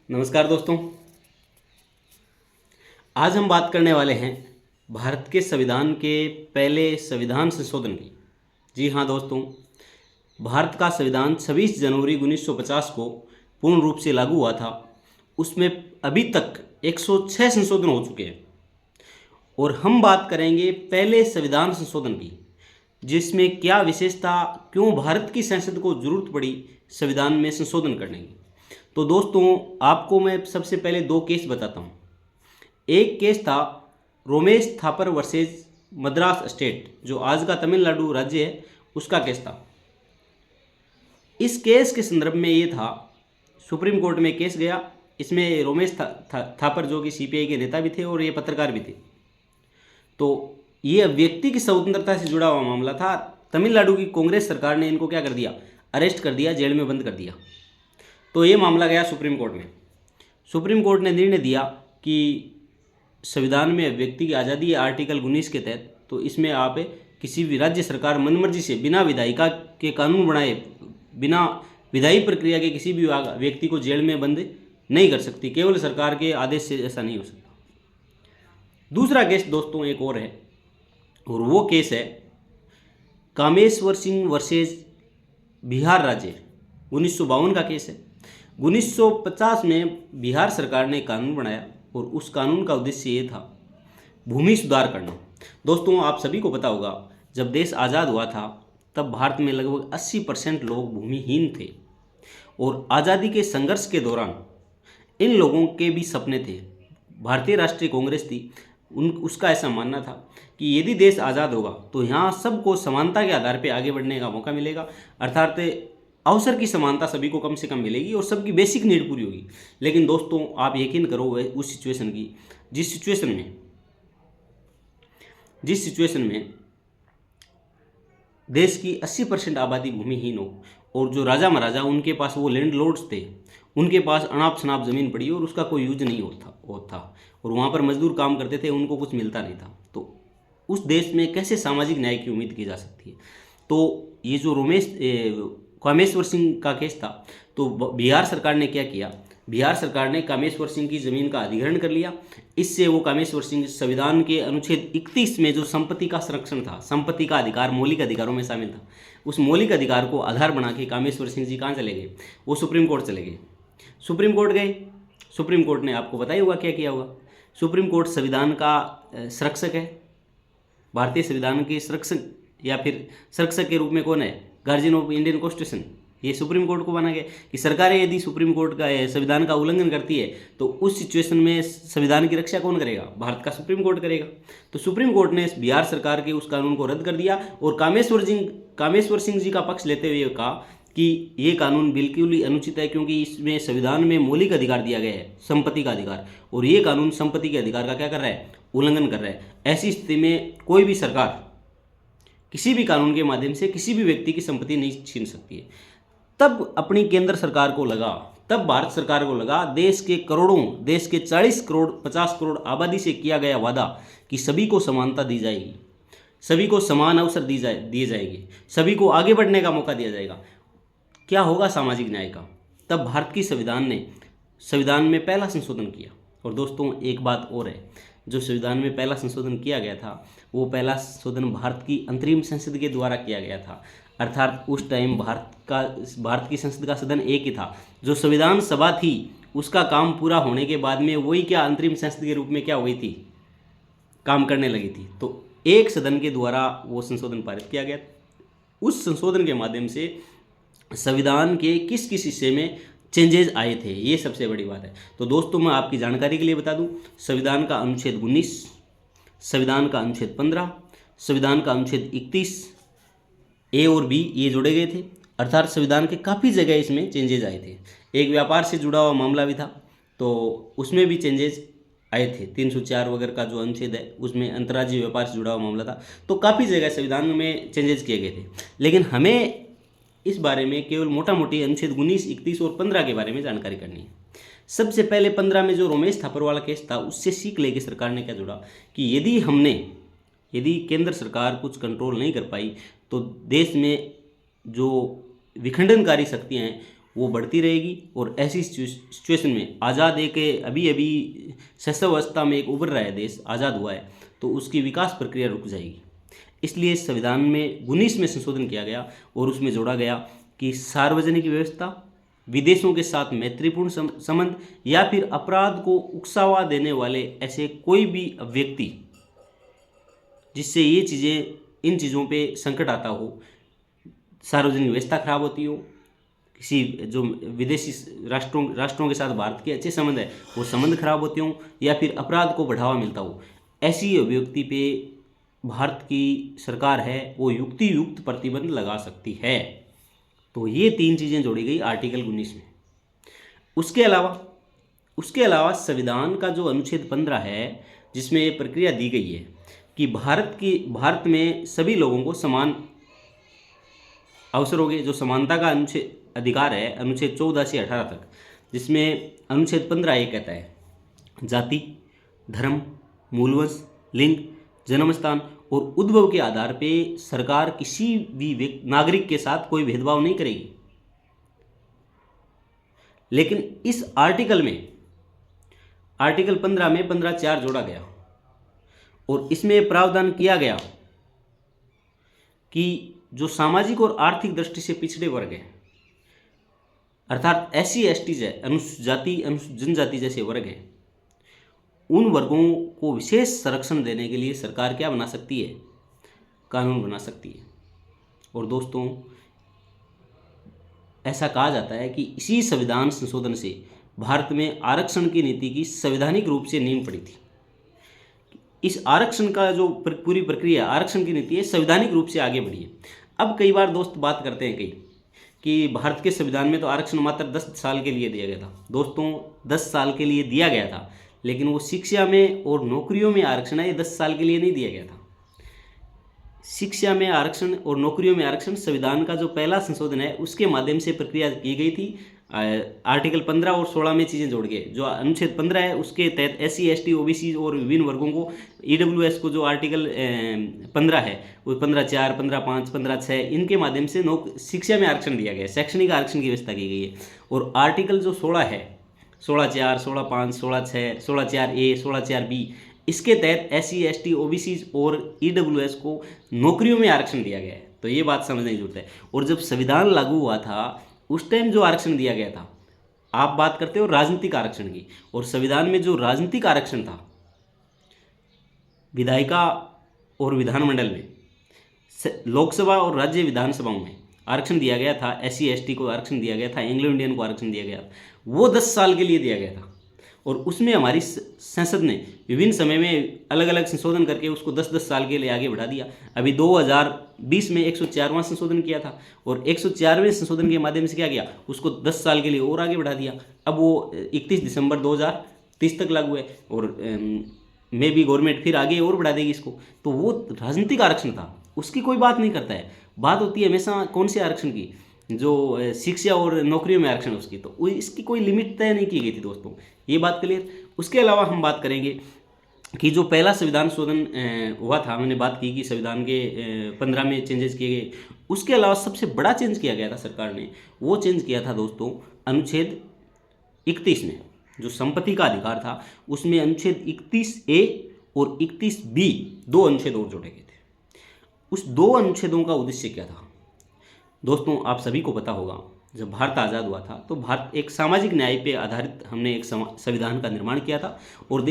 नमस्कार दोस्तों। आज हम बात करने वाले हैं भारत के संविधान के पहले संविधान संशोधन की। जी हाँ दोस्तों, भारत का संविधान 26 जनवरी 1950 को पूर्ण रूप से लागू हुआ था। उसमें अभी तक 106 संशोधन हो चुके हैं और हम बात करेंगे पहले संविधान संशोधन की, जिसमें क्या विशेषता, क्यों भारत की संसद को जरूरत पड़ी संविधान में संशोधन करने की। तो दोस्तों, आपको मैं सबसे पहले दो केस बताता हूँ। एक केस था रोमेश थापर वर्सेस मद्रास स्टेट, जो आज का तमिलनाडु राज्य है, उसका केस था। इस केस के संदर्भ में ये था, सुप्रीम कोर्ट में केस गया। इसमें रोमेश थापर जो कि सीपीआई के नेता भी थे और ये पत्रकार भी थे। तो ये व्यक्ति की स्वतंत्रता से जुड़ा हुआ मामला था। तमिलनाडु की कांग्रेस सरकार ने इनको क्या कर दिया, अरेस्ट कर दिया, जेल में बंद कर दिया। तो ये मामला गया सुप्रीम कोर्ट में। सुप्रीम कोर्ट ने निर्णय दिया कि संविधान में व्यक्ति की आज़ादी है आर्टिकल 19 के तहत, तो इसमें आप किसी भी राज्य सरकार मनमर्जी से बिना विधायिका के कानून बनाए, बिना विधायी प्रक्रिया के किसी भी व्यक्ति को जेल में बंद नहीं कर सकती। केवल सरकार के आदेश से ऐसा नहीं हो सकता। दूसरा केस दोस्तों एक और है, और वो केस है कामेश्वर सिंह वर्सेस बिहार राज्य, 1952 का केस है। 1950 में बिहार सरकार ने कानून बनाया और उस कानून का उद्देश्य ये था भूमि सुधार करना। दोस्तों, आप सभी को पता होगा, जब देश आज़ाद हुआ था तब भारत में लगभग 80% लोग भूमिहीन थे, और आज़ादी के संघर्ष के दौरान इन लोगों के भी सपने थे। भारतीय राष्ट्रीय कांग्रेस थी, उसका ऐसा मानना था कि यदि देश आज़ाद होगा तो यहाँ सबको समानता के आधार पर आगे बढ़ने का मौका मिलेगा, अर्थात अवसर की समानता सभी को कम से कम मिलेगी और सबकी बेसिक नीड पूरी होगी। लेकिन दोस्तों, आप यकीन करो उस सिचुएशन की, जिस सिचुएशन में देश की 80% आबादी भूमिहीन हो, और जो राजा महाराजा उनके पास वो लैंड लॉर्ड्स थे, उनके पास अनाप शनाप ज़मीन पड़ी और उसका कोई यूज नहीं होता, और वहाँ पर मजदूर काम करते थे, उनको कुछ मिलता नहीं था। तो उस देश में कैसे सामाजिक न्याय की उम्मीद की जा सकती है। तो ये जो कामेश्वर सिंह का केस था, तो बिहार सरकार ने क्या किया, बिहार सरकार ने कामेश्वर सिंह की ज़मीन का अधिग्रहण कर लिया। इससे वो कामेश्वर सिंह संविधान के अनुच्छेद 31 में जो संपत्ति का संरक्षण था, संपत्ति का अधिकार मौलिक अधिकारों में शामिल था, उस मौलिक अधिकार को आधार बना के कामेश्वर सिंह जी कहाँ चले गए, वो सुप्रीम कोर्ट चले गए। सुप्रीम कोर्ट गए, सुप्रीम कोर्ट ने आपको बताया होगा क्या किया होगा। सुप्रीम कोर्ट संविधान का संरक्षक है, भारतीय संविधान के संरक्षक या फिर संरक्षक के रूप में कौन है, गार्जियन ऑफ इंडियन कॉन्स्टिट्यूशन। ये सुप्रीम कोर्ट को बना गया कि सरकारें यदि सुप्रीम कोर्ट का संविधान का उल्लंघन करती है तो उस सिचुएशन में संविधान की रक्षा कौन करेगा, भारत का सुप्रीम कोर्ट करेगा। तो सुप्रीम कोर्ट ने बिहार सरकार के उस कानून को रद्द कर दिया और कामेश्वर सिंह जी का पक्ष लेते हुए कहा कि ये कानून बिल्कुल ही अनुचित है, क्योंकि इसमें संविधान में मौलिक अधिकार दिया गया है, संपत्ति का अधिकार, और ये कानून संपत्ति के अधिकार का क्या कर रहा है, उल्लंघन कर रहा है। ऐसी स्थिति में कोई भी सरकार किसी भी कानून के माध्यम से किसी भी व्यक्ति की संपत्ति नहीं छीन सकती है। तब अपनी केंद्र सरकार को लगा, तब भारत सरकार को लगा, देश के 40 करोड़ 50 करोड़ आबादी से किया गया वादा कि सभी को समानता दी जाएगी, सभी को समान अवसर दिए जाएंगे, सभी को आगे बढ़ने का मौका दिया जाएगा, क्या होगा सामाजिक न्याय का। तब भारत की संविधान में पहला संशोधन किया। और दोस्तों, एक बात और है, जो संविधान में पहला संशोधन किया गया था, वो पहला संशोधन भारत की अंतरिम संसद के द्वारा किया गया था। अर्थात उस टाइम भारत की संसद का सदन एक ही था। जो संविधान सभा थी उसका काम पूरा होने के बाद में वही क्या अंतरिम संसद के रूप में क्या हुई थी, काम करने लगी थी। तो एक सदन के द्वारा वो संशोधन पारित किया गया। उस संशोधन के माध्यम से संविधान के किस किस हिस्से में चेंजेस आए थे, ये सबसे बड़ी बात है। तो दोस्तों, मैं आपकी जानकारी के लिए बता दूं, संविधान का अनुच्छेद 19, संविधान का अनुच्छेद 15, संविधान का अनुच्छेद 31 ए और बी ये जोड़े गए थे। अर्थात संविधान के काफ़ी जगह इसमें चेंजेस आए थे। एक व्यापार से जुड़ा हुआ मामला भी था, तो उसमें भी चेंजेस आए थे। 304 वगैरह का जो अनुच्छेद है उसमें अंतर्राज्यीय व्यापार से जुड़ा हुआ मामला था। तो काफ़ी जगह संविधान में चेंजेस किए गए थे। लेकिन हमें इस बारे में केवल मोटा मोटी अनुच्छेद 19, 31 और 15 के बारे में जानकारी करनी है। सबसे पहले 15 में जो रोमेश थापर वाला केस था, उससे सीख लेके सरकार ने क्या जोड़ा कि यदि केंद्र सरकार कुछ कंट्रोल नहीं कर पाई तो देश में जो विखंडनकारी शक्तियाँ हैं वो बढ़ती रहेगी। और ऐसी सिचुएशन में आज़ाद एक अभी अभी शैशवावस्था में एक उभर रहा है देश, आज़ाद हुआ है, तो उसकी विकास प्रक्रिया रुक जाएगी। इसलिए संविधान में 19 में संशोधन किया गया और उसमें जोड़ा गया कि सार्वजनिक व्यवस्था, विदेशों के साथ मैत्रीपूर्ण संबंध या फिर अपराध को उकसावा देने वाले ऐसे कोई भी व्यक्ति जिससे ये चीज़ें, इन चीज़ों पे संकट आता हो, सार्वजनिक व्यवस्था खराब होती हो, किसी जो विदेशी राष्ट्रों के साथ भारत के अच्छे संबंध है वो संबंध खराब होते हों, या फिर अपराध को बढ़ावा मिलता हो, ऐसी व्यक्ति पे भारत की सरकार है वो युक्ति युक्त प्रतिबंध लगा सकती है। तो ये 3 चीज़ें जोड़ी गई आर्टिकल 19 में। उसके अलावा संविधान का जो अनुच्छेद 15 है जिसमें ये प्रक्रिया दी गई है कि भारत में सभी लोगों को समान अवसर होंगे, जो समानता का अनुच्छेद अधिकार है अनुच्छेद 14 से 18 तक, जिसमें अनुच्छेद 15 ये कहता है जाति, धर्म, मूलवंश, लिंग, जन्मस्थान और उद्भव के आधार पे सरकार किसी भी नागरिक के साथ कोई भेदभाव नहीं करेगी। लेकिन इस आर्टिकल में, आर्टिकल 15 में 15(4) जोड़ा गया और इसमें प्रावधान किया गया कि जो सामाजिक और आर्थिक दृष्टि से पिछड़े वर्ग हैं, अर्थात SC ST है, अनुसूचित जाति अनुसूचित जनजाति जैसे वर्ग हैं, उन वर्गों को विशेष संरक्षण देने के लिए सरकार क्या बना सकती है, कानून बना सकती है। और दोस्तों ऐसा कहा जाता है कि इसी संविधान संशोधन से भारत में आरक्षण की नीति की संवैधानिक रूप से नींव पड़ी थी। इस आरक्षण का जो पूरी प्रक्रिया, आरक्षण की नीति है, संवैधानिक रूप से आगे बढ़ी है। अब कई बार दोस्त बात करते हैं कई कि भारत के संविधान में तो आरक्षण मात्र 10 साल के लिए दिया गया था। दोस्तों 10 साल के लिए दिया गया था, लेकिन वो शिक्षा में और नौकरियों में आरक्षण है, ये 10 साल के लिए नहीं दिया गया था। शिक्षा में आरक्षण और नौकरियों में आरक्षण संविधान का जो पहला संशोधन है उसके माध्यम से प्रक्रिया की गई थी। आर्टिकल 15 और 16 में चीज़ें जोड़ के, जो अनुच्छेद 15 है उसके तहत SC ST OBC और विभिन्न वर्गों को, EWS को जो आर्टिकल 15 है वो 15(4), 15(5), 15(6) इनके माध्यम से शिक्षा में आरक्षण दिया गया है, शैक्षणिक आरक्षण की व्यवस्था की गई है। और आर्टिकल जो 16 है, 16(4), 16(5), 16(6), 16(4)A, 16(4)B, इसके तहत SC ST OBC और EWS को नौकरियों में आरक्षण दिया गया है। तो ये बात समझने की जरूरत है। और जब संविधान लागू हुआ था उस टाइम जो आरक्षण दिया गया था, आप बात करते हो राजनीतिक आरक्षण की, और संविधान में जो राजनीतिक आरक्षण था विधायिका और विधानमंडल में, लोकसभा और राज्य विधानसभाओं में आरक्षण दिया गया था, SC ST को आरक्षण दिया गया था, एंग्लो इंडियन को आरक्षण दिया गया था, वो 10 साल के लिए दिया गया था। और उसमें हमारी संसद ने विभिन्न समय में अलग अलग संशोधन करके उसको 10-10 साल के लिए आगे बढ़ा दिया। अभी 2020 में 104वां संशोधन किया था और 104वें संशोधन के माध्यम से क्या किया, उसको 10 साल के लिए और आगे बढ़ा दिया। अब वो 31 दिसंबर 2030 तक लागू है और मे भी गवर्नमेंट फिर आगे और बढ़ा देगी इसको। तो वो राजनीतिक आरक्षण था, उसकी कोई बात नहीं करता है। बात होती है हमेशा कौन से आरक्षण की, जो शिक्षा और नौकरियों में आरक्षण उसकी, तो इसकी कोई लिमिट तय नहीं की गई थी दोस्तों, ये बात क्लियर। उसके अलावा हम बात करेंगे कि जो पहला संविधान शोधन हुआ था, मैंने बात की कि संविधान के 15 में चेंजेस किए गए। उसके अलावा सबसे बड़ा चेंज किया गया था सरकार ने, वो चेंज किया था दोस्तों अनुच्छेद 31 में, जो संपत्ति का अधिकार था उसमें अनुच्छेद 31A और 31B 2 अनुच्छेद और जोड़े गए थे। उस 2 अनुच्छेदों का उद्देश्य क्या था दोस्तों, आप सभी को पता होगा, जब भारत आज़ाद हुआ था तो भारत एक सामाजिक न्याय पे आधारित हमने एक संविधान का निर्माण किया था। और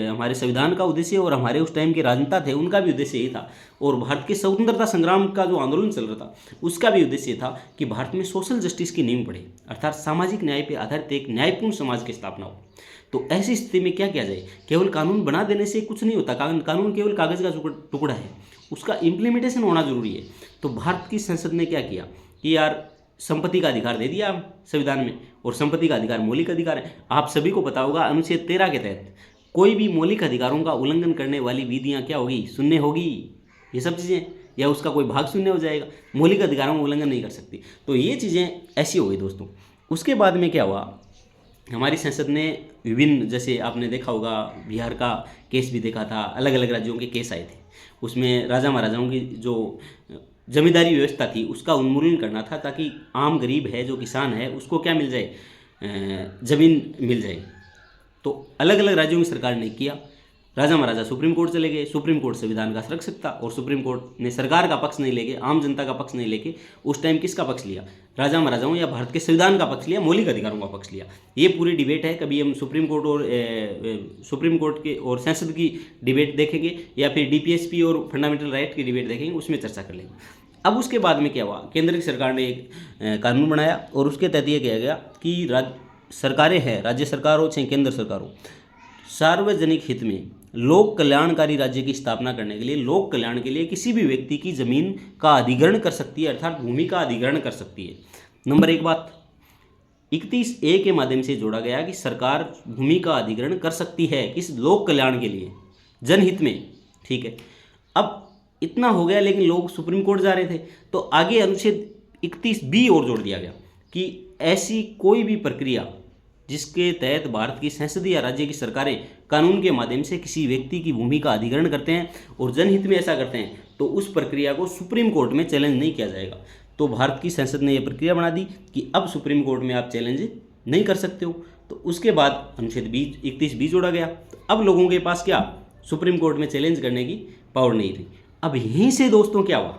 हमारे संविधान का उद्देश्य और हमारे उस टाइम के राजनेता थे उनका भी उद्देश्य यही था। और भारत के स्वतंत्रता संग्राम का जो आंदोलन चल रहा था उसका भी उद्देश्य था कि भारत में सोशल जस्टिस की नींव पड़े, अर्थात सामाजिक न्याय पर आधारित एक न्यायपूर्ण समाज की स्थापना हो। तो ऐसी स्थिति में क्या किया जाए, केवल कानून बना देने से कुछ नहीं होता, कानून केवल कागज़ का टुकड़ा है, उसका इम्प्लीमेंटेशन होना जरूरी है। तो भारत की संसद ने क्या किया कि यार संपत्ति का अधिकार दे दिया संविधान में, और संपत्ति का अधिकार मौलिक अधिकार है। आप सभी को पता होगा अनुच्छेद 13 के तहत कोई भी मौलिक अधिकारों का उल्लंघन करने वाली विधियां क्या होगी, शून्य होगी, ये सब चीज़ें, या उसका कोई भाग शून्य हो जाएगा, मौलिक अधिकारों का उल्लंघन नहीं कर सकती। तो ये चीज़ें ऐसी हो गई दोस्तों। उसके बाद में क्या हुआ, हमारी संसद ने विभिन्न, जैसे आपने देखा होगा बिहार का केस भी देखा था, अलग अलग राज्यों के केस आए थे, उसमें राजा महाराजाओं की जो जमींदारी व्यवस्था थी उसका उन्मूलन करना था, ताकि आम गरीब है जो किसान है उसको क्या मिल जाए, ज़मीन मिल जाए। तो अलग अलग राज्यों की सरकार ने किया। राजा महाराजा सुप्रीम कोर्ट चले गए, सुप्रीम कोर्ट संविधान का संरक्षक था और सुप्रीम कोर्ट ने सरकार का पक्ष नहीं लेके, आम जनता का पक्ष नहीं लेके उस टाइम किसका पक्ष लिया, राजा महाराजाओं या भारत के संविधान का पक्ष लिया, मौलिक अधिकारों का पक्ष लिया। ये पूरी डिबेट है, कभी हम सुप्रीम कोर्ट के और संसद की डिबेट देखेंगे या फिर डीपीएसपी और फंडामेंटल राइट की डिबेट देखेंगे, उसमें चर्चा कर लेंगे। अब उसके बाद में क्या हुआ, केंद्र की सरकार ने एक कानून बनाया और उसके तहत यह किया गया कि सरकारें हैं, राज्य सरकार हो चाहे केंद्र सरकार हो, सार्वजनिक हित में लोक कल्याणकारी राज्य की स्थापना करने के लिए, लोक कल्याण के लिए किसी भी व्यक्ति की जमीन का अधिग्रहण कर सकती है, अर्थात भूमि का अधिग्रहण कर सकती है। नंबर एक बात 31A के माध्यम से जोड़ा गया कि सरकार भूमि का अधिग्रहण कर सकती है किस लोक कल्याण के लिए, जनहित में। ठीक है, अब इतना हो गया, लेकिन लोग सुप्रीम कोर्ट जा रहे थे, तो आगे अनुच्छेद 31B और जोड़ दिया गया कि ऐसी कोई भी प्रक्रिया जिसके तहत भारत की संसद या राज्य की सरकारें कानून के माध्यम से किसी व्यक्ति की भूमि का अधिग्रहण करते हैं और जनहित में ऐसा करते हैं, तो उस प्रक्रिया को सुप्रीम कोर्ट में चैलेंज नहीं किया जाएगा। तो भारत की संसद ने यह प्रक्रिया बना दी कि अब सुप्रीम कोर्ट में आप चैलेंज नहीं कर सकते हो। तो उसके बाद अनुच्छेद 31B जोड़ा गया। तो अब लोगों के पास क्या, सुप्रीम कोर्ट में चैलेंज करने की पावर नहीं रही। अब यहीं से दोस्तों क्या हुआ,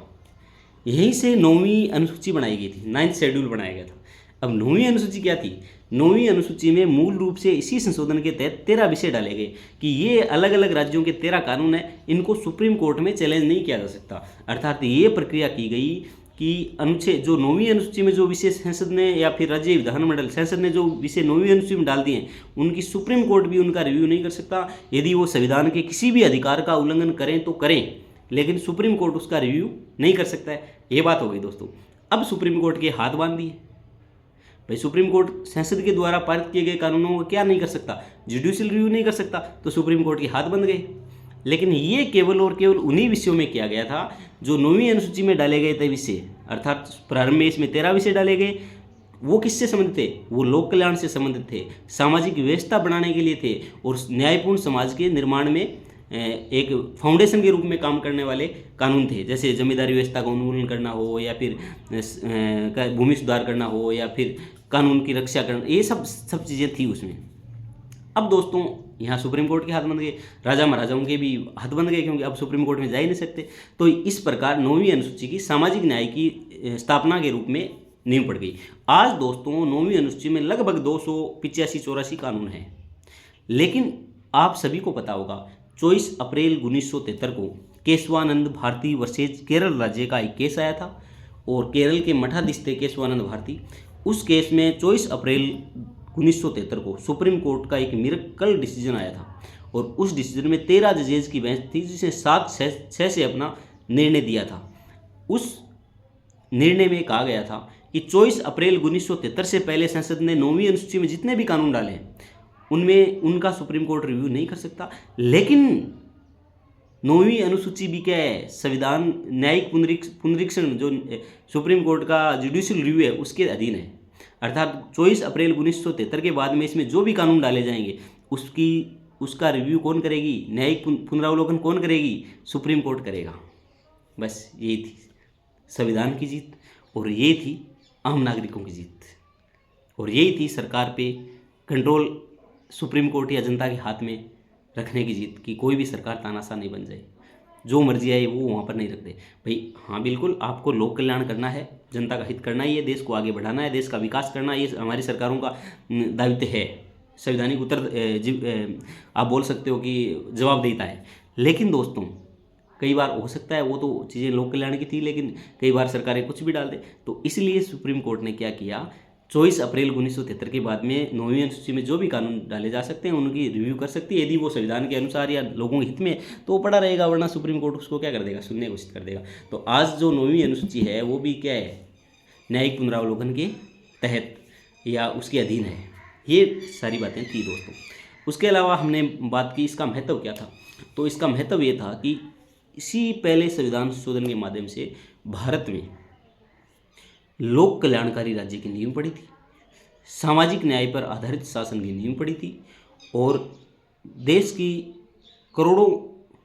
यहीं से 9वीं अनुसूची बनाई गई थी, 9th शेड्यूल बनाया गया था। अब 9वीं अनुसूची क्या थी, 9वीं अनुसूची में मूल रूप से इसी संशोधन के तहत 13 विषय डाले गए कि ये अलग अलग राज्यों के 13 कानून हैं, इनको सुप्रीम कोर्ट में चैलेंज नहीं किया जा सकता। अर्थात ये प्रक्रिया की गई कि अनुच्छेद जो 9वीं अनुसूची में जो विषय संसद ने या फिर राज्य विधानमंडल संसद ने जो विषय 9वीं अनुसूची में डाल दिए हैं, उनकी सुप्रीम कोर्ट भी उनका रिव्यू नहीं कर सकता। यदि वो संविधान के किसी भी अधिकार का उल्लंघन करें तो करें, लेकिन सुप्रीम कोर्ट उसका रिव्यू नहीं कर सकता है। ये बात हो गई दोस्तों। अब सुप्रीम कोर्ट के हाथ बांध दिए भाई, सुप्रीम कोर्ट संसद के द्वारा पारित किए गए कानूनों को क्या नहीं कर सकता, जुडिशियल रिव्यू नहीं कर सकता, तो सुप्रीम कोर्ट के हाथ बंद गए। लेकिन ये केवल और केवल उन्हीं विषयों में किया गया था जो 9वीं अनुसूची में डाले गए थे विषय, अर्थात प्रारंभ में इसमें 13 विषय डाले गए। वो किससे संबंधित थे, वो लोक कल्याण से संबंधित थे, सामाजिक व्यवस्था बनाने के लिए थे और न्यायपूर्ण समाज के निर्माण में एक फाउंडेशन के रूप में काम करने वाले कानून थे। जैसे जमींदारी व्यवस्था का उन्मूलन करना हो या फिर भूमि सुधार करना हो या फिर कानून की रक्षा करना, ये सब चीज़ें थी उसमें। अब दोस्तों यहाँ सुप्रीम कोर्ट के हाथ बंद गए, राजा महाराजाओं के भी हाथ बंद गए, क्योंकि अब सुप्रीम कोर्ट में जा ही नहीं सकते। तो इस प्रकार 9वीं अनुसूची की सामाजिक न्याय की स्थापना के रूप में नींव पड़ गई। आज दोस्तों 9वीं अनुसूची में लगभग 285-84 कानून हैं, लेकिन आप सभी को पता होगा 24 अप्रैल 1973 को केशवानंद भारती वर्सेज केरल राज्य का एक केस आया था और केरल के मठाधीश थे केशवानंद भारती। उस केस में 24 अप्रैल 1973 को सुप्रीम कोर्ट का एक मिरेकल डिसीजन आया था और उस डिसीजन में 13 जजेज की बेंच थी, जिसने 7-6 से अपना निर्णय दिया था। उस निर्णय में कहा गया था कि 24 अप्रैल 1973 से पहले संसद ने 9वीं अनुसूची में जितने भी कानून डाले हैं उनमें उनका सुप्रीम कोर्ट रिव्यू नहीं कर सकता। लेकिन 9वीं अनुसूची भी क्या है, संविधान न्यायिक पुनरीक्षण जो सुप्रीम कोर्ट का जुडिशियल रिव्यू है उसके अधीन है। अर्थात 24 अप्रैल 1973 के बाद में इसमें जो भी कानून डाले जाएंगे उसका रिव्यू कौन करेगी, न्यायिक पुनरावलोकन कौन करेगी, सुप्रीम कोर्ट करेगा। बस यही थी संविधान की जीत और ये थी आम नागरिकों की जीत और यही थी सरकार पे कंट्रोल सुप्रीम कोर्ट या जनता के हाथ में रखने की जीत कि कोई भी सरकार तानाशाह नहीं बन जाए, जो मर्जी आए वो वहाँ पर नहीं रख दे। भाई हाँ बिल्कुल, आपको लोक कल्याण करना है, जनता का हित करना ही है, देश को आगे बढ़ाना है, देश का विकास करना है, ये हमारी सरकारों का दायित्व है, संवैधानिक आप बोल सकते हो कि जवाबदेहिता है। लेकिन दोस्तों कई बार हो सकता है वो तो चीज़ें लोक कल्याण की थी, लेकिन कई बार सरकारें कुछ भी डाल दे। तो इसलिए सुप्रीम कोर्ट ने क्या किया, 24 अप्रैल 1973 के बाद में 9वीं अनुसूची में जो भी कानून डाले जा सकते हैं उनकी रिव्यू कर सकती है। यदि वो संविधान के अनुसार या लोगों के हित में तो वो पड़ा रहेगा, वरना सुप्रीम कोर्ट उसको क्या कर देगा, शून्य घोषित कर देगा। तो आज जो 9वीं अनुसूची है वो भी क्या है, न्यायिक पुनरावलोकन के तहत या उसके अधीन है। ये सारी बातें थी दोस्तों। उसके अलावा हमने बात की इसका महत्व क्या था, तो इसका महत्व ये था कि इसी पहले संविधान संशोधन के माध्यम से भारत में लोक कल्याणकारी राज्य की नींव पड़ी थी, सामाजिक न्याय पर आधारित शासन की नींव पड़ी थी और देश की करोड़ों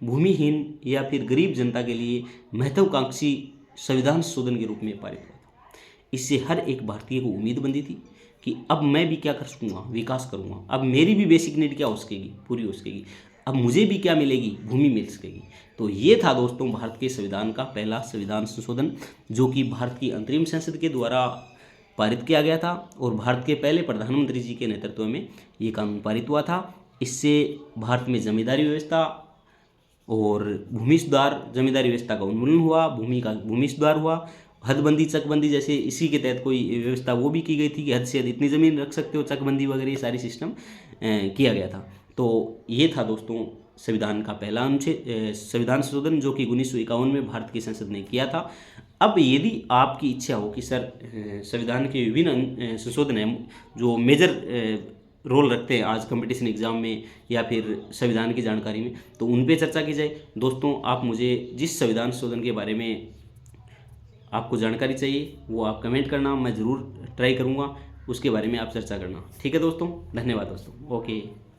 भूमिहीन या फिर गरीब जनता के लिए महत्वाकांक्षी संविधान संशोधन के रूप में पारित हुआ था। इससे हर एक भारतीय को उम्मीद बंधी थी कि अब मैं भी क्या कर सकूँगा, विकास करूँगा, अब मेरी भी बेसिक नीड क्या हो सकेगी, पूरी हो सकेगी, अब मुझे भी क्या मिलेगी, भूमि मिल सकेगी। तो ये था दोस्तों भारत के संविधान का पहला संविधान संशोधन, जो कि भारत की अंतरिम संसद के द्वारा पारित किया गया था और भारत के पहले प्रधानमंत्री जी के नेतृत्व में ये कानून पारित हुआ था। इससे भारत में जमींदारी व्यवस्था और भूमि सुधार, जमींदारी व्यवस्था का उन्मूलन हुआ, भूमि सुधार हुआ, हदबंदी चकबंदी जैसे इसी के तहत कोई व्यवस्था वो भी की गई थी कि हद से हद इतनी ज़मीन रख सकते हो, चकबंदी वगैरह ये सारी सिस्टम किया गया था। तो ये था दोस्तों संविधान का पहला अनुच्छेद, संविधान संशोधन, जो कि 1951 में भारत की संसद ने किया था। अब यदि आपकी इच्छा हो कि सर संविधान के विभिन्न संशोधन हैं जो मेजर रोल रखते हैं आज कंपटीशन एग्जाम में या फिर संविधान की जानकारी में, तो उन पे चर्चा की जाए। दोस्तों आप मुझे जिस संविधान संशोधन के बारे में आपको जानकारी चाहिए वो आप कमेंट करना, मैं ज़रूर ट्राई करूँगा उसके बारे में आप चर्चा करना। ठीक है दोस्तों, धन्यवाद दोस्तों, ओके।